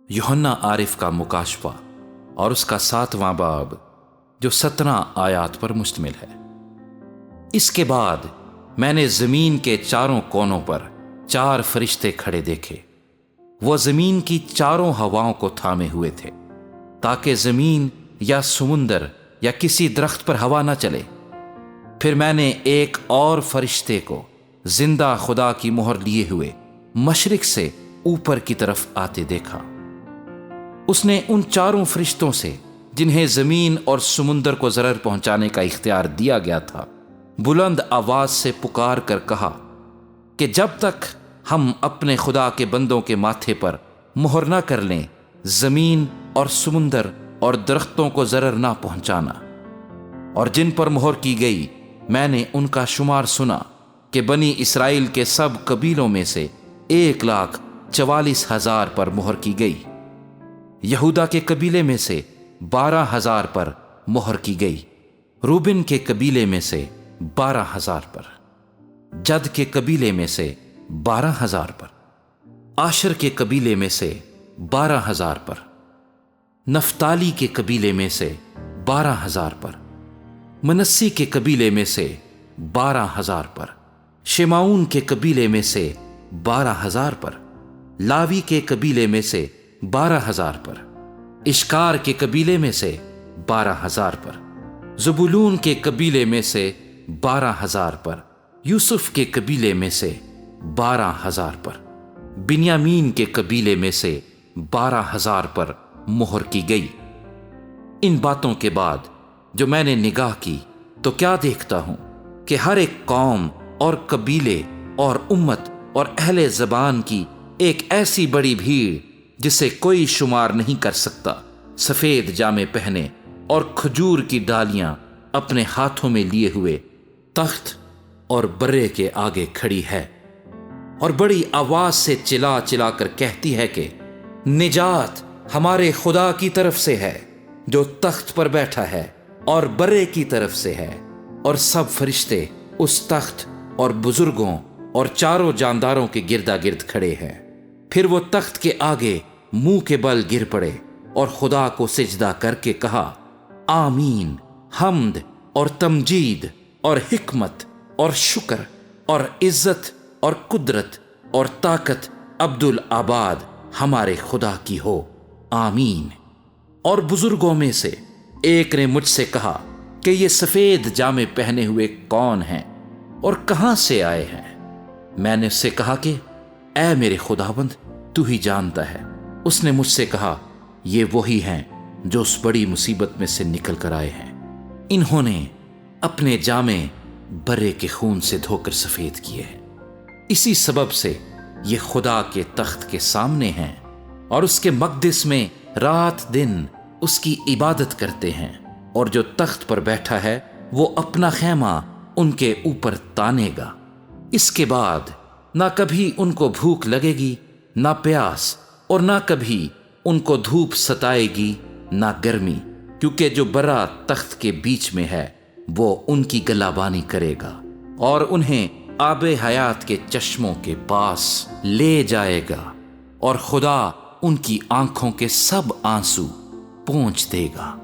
یوحنا عارف کا مکاشفہ اور اس کا 7واں باب جو 17 آیات پر مشتمل ہے۔ اس کے بعد میں نے زمین کے چاروں کونوں پر 4 فرشتے کھڑے دیکھے۔ وہ زمین کی چاروں ہواؤں کو تھامے ہوئے تھے تاکہ زمین یا سمندر یا کسی درخت پر ہوا نہ چلے۔ پھر میں نے ایک اور فرشتے کو زندہ خدا کی مہر لیے ہوئے مشرق سے اوپر کی طرف آتے دیکھا۔ اس نے ان 4 فرشتوں سے جنہیں زمین اور سمندر کو ضرر پہنچانے کا اختیار دیا گیا تھا بلند آواز سے پکار کر کہا کہ جب تک ہم اپنے خدا کے بندوں کے ماتھے پر مہر نہ کر لیں زمین اور سمندر اور درختوں کو ضرر نہ پہنچانا۔ اور جن پر مہر کی گئی میں نے ان کا شمار سنا کہ بنی اسرائیل کے سب قبیلوں میں سے 1,44,000 پر مہر کی گئی۔ یہودا کے قبیلے میں سے 12,000 پر مہر کی گئی، روبن کے قبیلے میں سے 12,000 پر، جد کے قبیلے میں سے 12,000 پر، آشر کے قبیلے میں سے 12,000 پر، نفتالی کے قبیلے میں سے 12,000 پر، منسی کے قبیلے میں سے 12,000 پر، شمعون کے قبیلے میں سے 12,000 پر، لاوی کے قبیلے میں سے 12,000 پر، اشکار کے قبیلے میں سے 12,000 پر، زبولون کے قبیلے میں سے 12,000 پر، یوسف کے قبیلے میں سے 12,000 پر، بنیامین کے قبیلے میں سے 12,000 پر مہر کی گئی۔ ان باتوں کے بعد جو میں نے نگاہ کی تو کیا دیکھتا ہوں کہ ہر ایک قوم اور قبیلے اور امت اور اہل زبان کی ایک ایسی بڑی بھیڑ جسے کوئی شمار نہیں کر سکتا، سفید جامے پہنے اور کھجور کی ڈالیاں اپنے ہاتھوں میں لیے ہوئے تخت اور برے کے آگے کھڑی ہے، اور بڑی آواز سے چلا چلا کر کہتی ہے کہ نجات ہمارے خدا کی طرف سے ہے جو تخت پر بیٹھا ہے اور برے کی طرف سے ہے۔ اور سب فرشتے اس تخت اور بزرگوں اور 4 جانداروں کے گردا گرد کھڑے ہیں۔ پھر وہ تخت کے آگے منہ کے بل گر پڑے اور خدا کو سجدہ کر کے کہا آمین، حمد اور تمجید اور حکمت اور شکر اور عزت اور قدرت اور طاقت عبدالآباد ہمارے خدا کی ہو، آمین۔ اور بزرگوں میں سے ایک نے مجھ سے کہا کہ یہ سفید جامے پہنے ہوئے کون ہیں اور کہاں سے آئے ہیں؟ میں نے اس سے کہا کہ اے میرے خداوند تو ہی جانتا ہے۔ اس نے مجھ سے کہا یہ وہی ہیں جو اس بڑی مصیبت میں سے نکل کر آئے ہیں، انہوں نے اپنے جامے برے کے خون سے دھو کر سفید کیے ہیں، اسی سبب سے یہ خدا کے تخت کے سامنے ہیں اور اس کے مقدس میں رات دن اس کی عبادت کرتے ہیں، اور جو تخت پر بیٹھا ہے وہ اپنا خیمہ ان کے اوپر تانے گا۔ اس کے بعد نہ کبھی ان کو بھوک لگے گی نہ پیاس، اور نہ کبھی ان کو دھوپ ستائے گی نہ گرمی، کیونکہ جو برا تخت کے بیچ میں ہے وہ ان کی گلابانی کرے گا اور انہیں آب حیات کے چشموں کے پاس لے جائے گا، اور خدا ان کی آنکھوں کے سب آنسو پونچھ دے گا۔